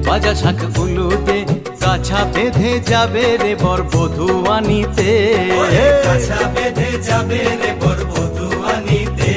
বাজা শাক উলুদে কাছা বেঁধে যাবে রে বর বধূ আনিতে কাছা বেঁধে যাবে রে বর বধূ আনিতে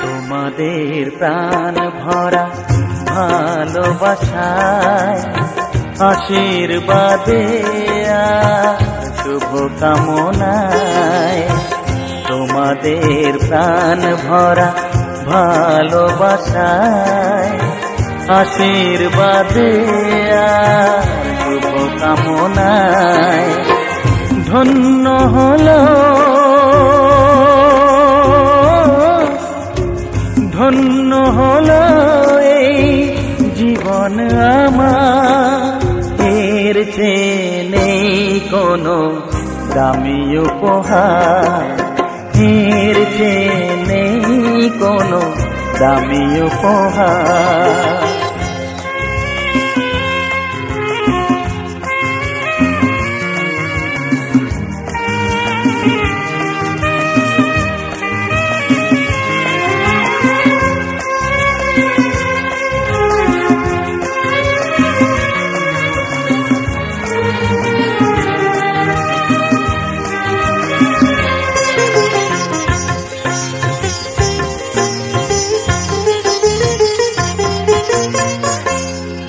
তোমাদের প্রাণ ভরা ভালোবাসায় আশীর্বাদে শুভ কামনায় তোমাদের প্রাণ ভরা ভালোবাসায় আশীর্বাদে আর শুভ কামনায় ধন্য হলো ধন্য হলো এই জীবন আমার, এর চেয়ে নেই কোনো দামি উপহার, এর চেয়ে নেই কোনো দামি উপহার।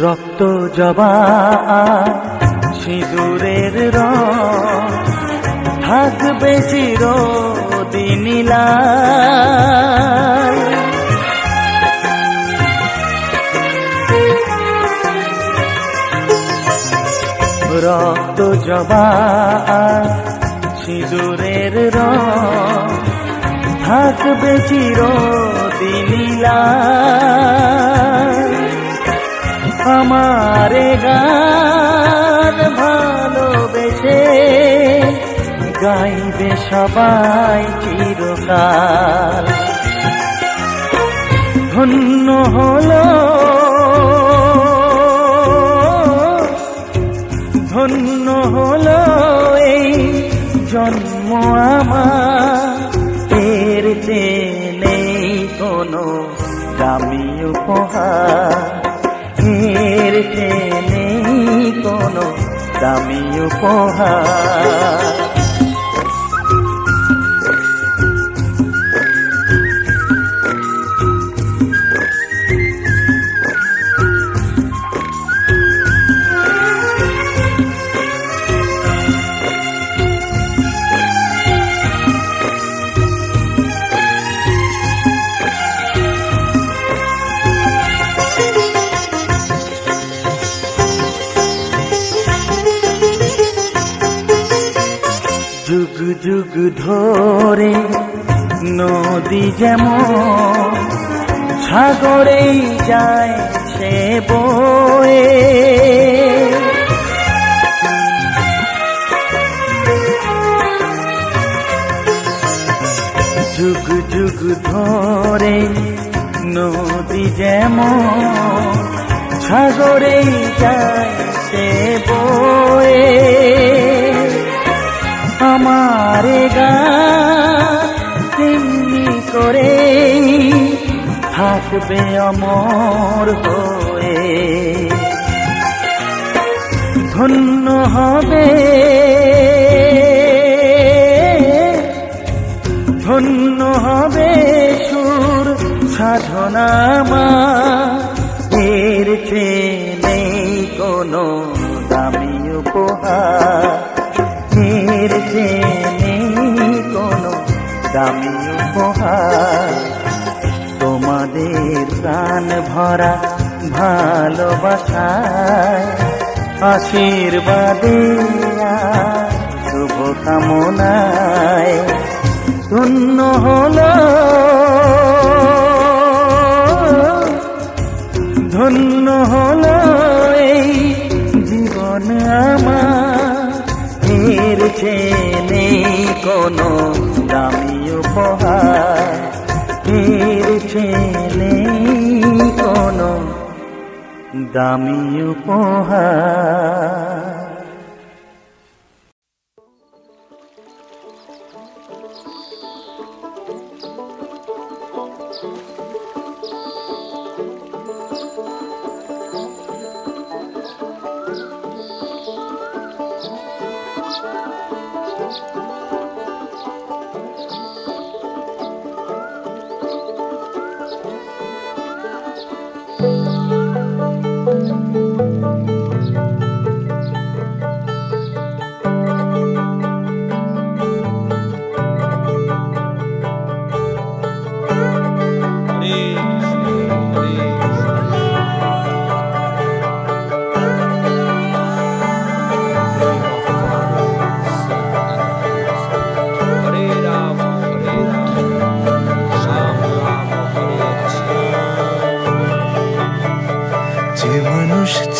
রক্ত জবা সিঁদুরের রং থাকবে চিরদিন লাল। রক্ত জবা সিঁদুরের রং থাকবে চিরদিন লাল। আমারে গান ভালোবেসে গাইবে সবাই চিরকাল। ধন্য হলো ধন্য হলো এই জন্ম আমার, এর চেয়ে নেই কোনো দামি উপহার, এর চেয়ে নেই কোনো দামি উপহার। যুগ যুগ ধরে নদী যেমন সাগরেই যায় সে বয়ে, যুগ যুগ ধরে নদী যেমন সাগরেই যায় সে বয়ে। আমারে গান তেমনি করে থাকবে অমর হয়ে। ধন্য হবে ধন্য হবে সুর সাধনা আমার, এর চেয়ে নেই কোনো দামি উপহার, এর চেয়ে নেই কোনো দামি উপহার। তোমাদের প্রাণ ভরা ভালোবাসায় আশীর্বাদে আর শুভ কামনায় ধন্য হলো ধন্য হলো এই জীবন আমার, এর চেয়ে নেই কোনো দামি উপহার, এর চেয়ে নেই কোনো দামি উপহার।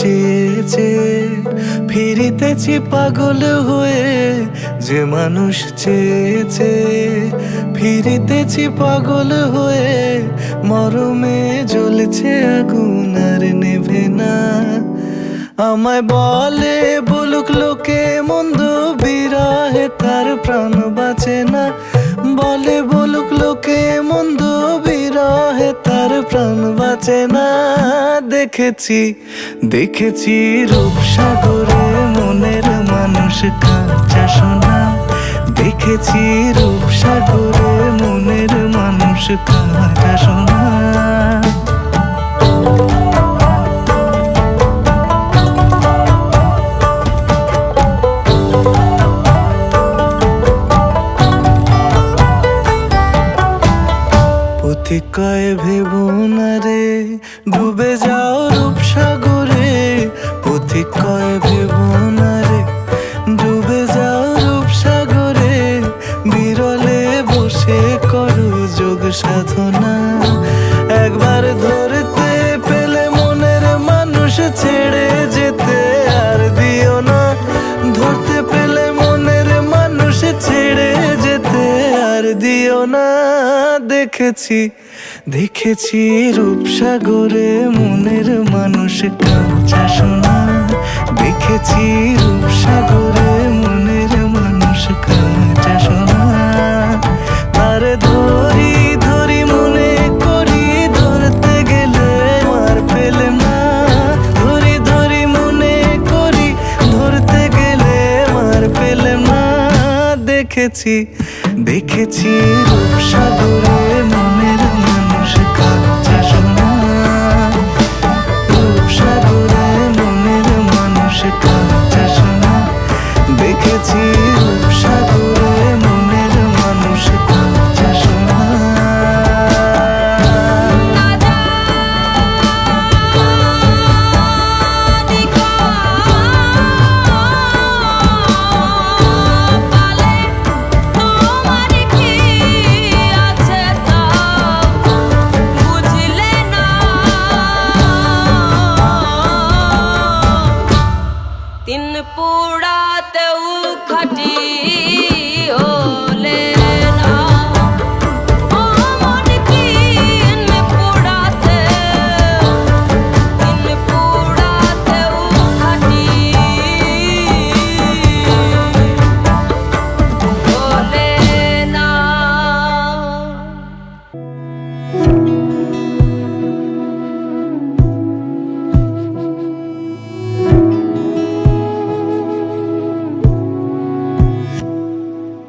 চেয়ে চেয়ে ফিরিতেছি পাগল হয়ে, যে মানুষ চেয়ে চেয়ে ফিরিতেছি পাগল হয়ে, মরমে জ্বলছে আগুন আর নেভে না। আমায় বলে বলুক লোকে মন্দ, বিরহে তার প্রাণ বাঁচে না। বলে বলুক লোকে মন্দ, বিরহে তার প্রাণ বাঁচে না। দেখেছি দেখেছি রূপসাগরে মনের মানুষ কাঁচা সোনা। দেখেছি রূপসাগরে মনের মানুষ কাঁচা সোনা। কয় ভেবো না রে ডুবে যাও রূপসাগরে, পথিক কয় ভেবো না রে ডুবে যাও রূপসাগরে। বিরলে বসে করো যোগ সাধনা, একবার ধরতে পেলে মনের মানুষ ছেড়ে যেতে আর দিও না। ধরতে পেলে মনের মানুষ ছেড়ে যেতে আর দিও না। দেখেছি দেখেছি রূপসাগরে মনের মানুষ কাঁচা সোনা। দেখেছি রূপসাগরে মনের মানুষ কাঁচা সোনা। আর ধরি ধরি মনে করি, ধরতে গেলে মার পেলে না। ধরি ধরি মনে করি, ধরতে গেলে মার পেলে না। দেখেছি দেখেছি রূপসাগরে মনের মানুষ কাঁচা সোনা। রূপসাগরে মনের মানুষ কাঁচা সোনা। দেখেছি রূপসাগরে মনের মানুষ কাঁচা সোনা।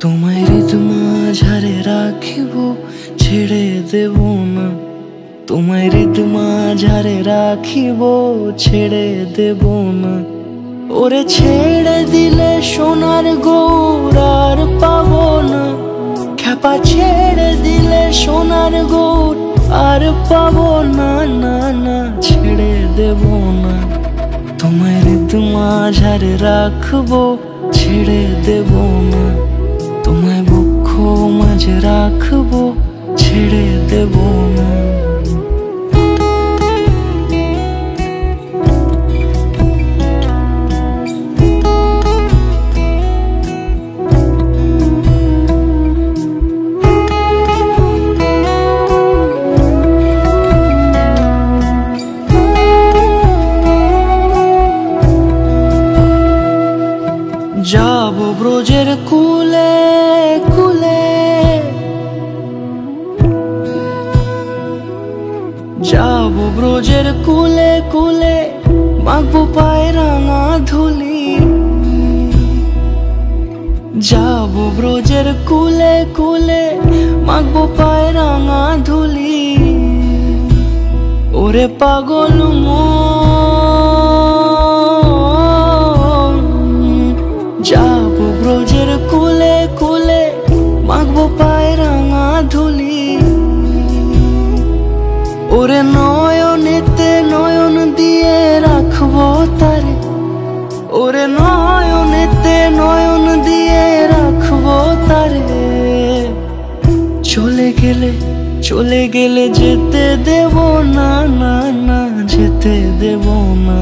তোমায় হৃদ মাঝারে রাখিব ছেড়ে দেব না। তোমায় হৃদ মাঝারে রাখিব ছেড়ে দেব না। ওরে ছেড়ে দিলে সোনার গৌর আর পাবো না। খ্যাপা ছেড়ে দিলে সোনার গৌর আর পাবো না। না না ছেড়ে দেব না। তোমায় হৃদ মাঝারে রাখবো ছেড়ে দেব না। তোমায় বক্ষ মাঝে রাখবো ছেড়ে দেব না। যাবো ব্রজের কুলে কুলে, যাবো ব্রজের কুলে কুলে, মাখবো পায়ে রাঙা ধুলি। যাবো ব্রজের কুলে কুলে, মাখবো পায়ে রাঙা ধুলি। ওরে পাগল মন, যাবো ব্রজের কুলে কুলে, মাখবো পায়ে রাঙা ধুলি। ওরে নয়নেতে নয়ন দিয়ে রাখবো তারে। ওরে নয়নেতে নয়ন দিয়ে রাখবো তারে। চলে গেলে যেতে দেব না। না না যেতে দেব না।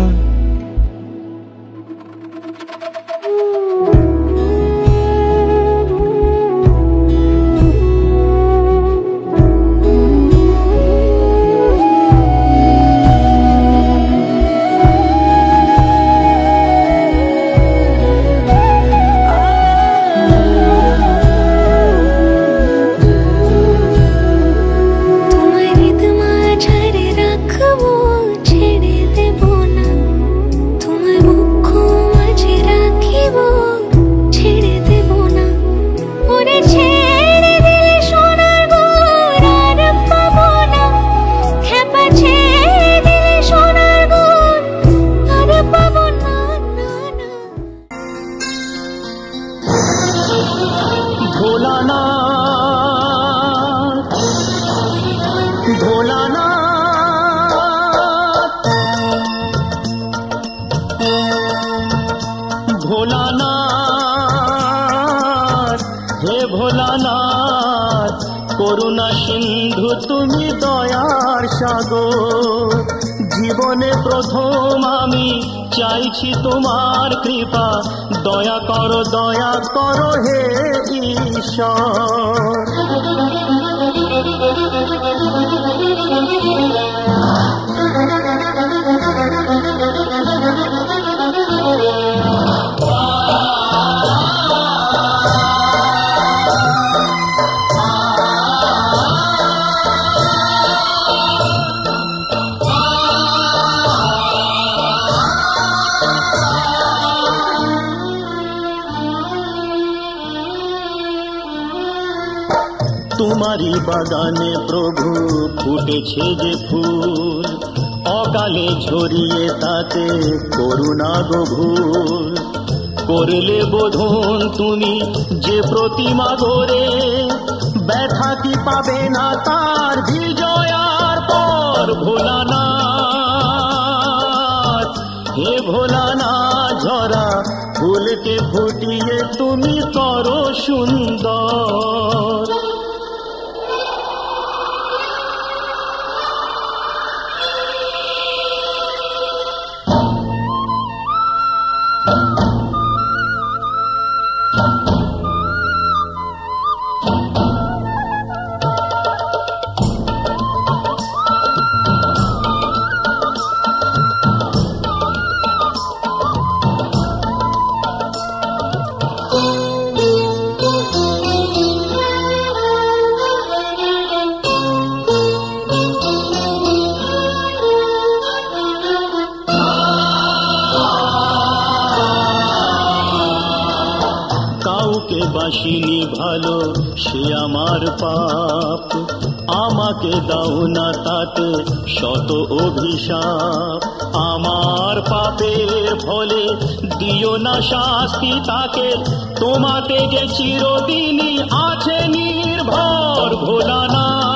ভোলানাথ ভোলানাথ হে ভোলানাথ করুণা সিন্ধু তুমি দয়ার সাগর জীবনে প্রথম আমি চাইছি তোমার কৃপা দয়া করো হে ঈশ্বর তোমারি বাগানে প্রভু ফুটেছে যে ফুল অকালে ঝরিয়ে তাতে করুণা গো ভুল করলে বোধন তুমি যে প্রতিমা গড়ে ব্যথা কি পাবে না তার বিজয়ার পর ভোলানাথ হে ভোলানাথ ঝরা ফুলকে ফুটিয়ে তুমি করো সুন্দর কাউকে বাসিনি ভালো সে আমার পাপ আমাকে দাও না তাতে শত অভিশাপ আমার পাপের ফলে দিও না শাস্তি তাকে তোমাতে যে চিরদিনই আছে নির্ভর ভোলানাথ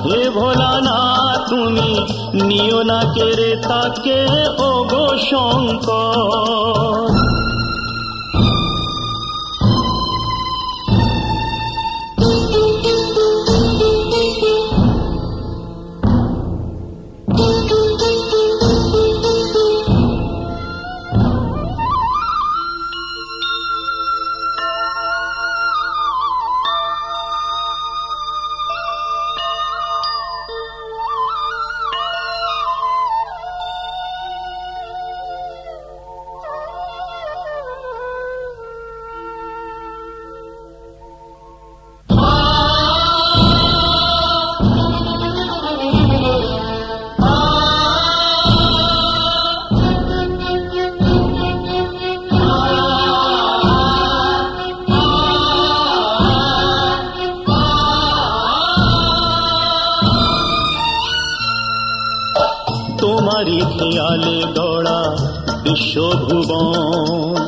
হে ভোলানাথ তুমি নিও না কেড়ে তাকে ওগো শঙ্কর তোমারি খেয়ালে গড়া বিশ্বভুবন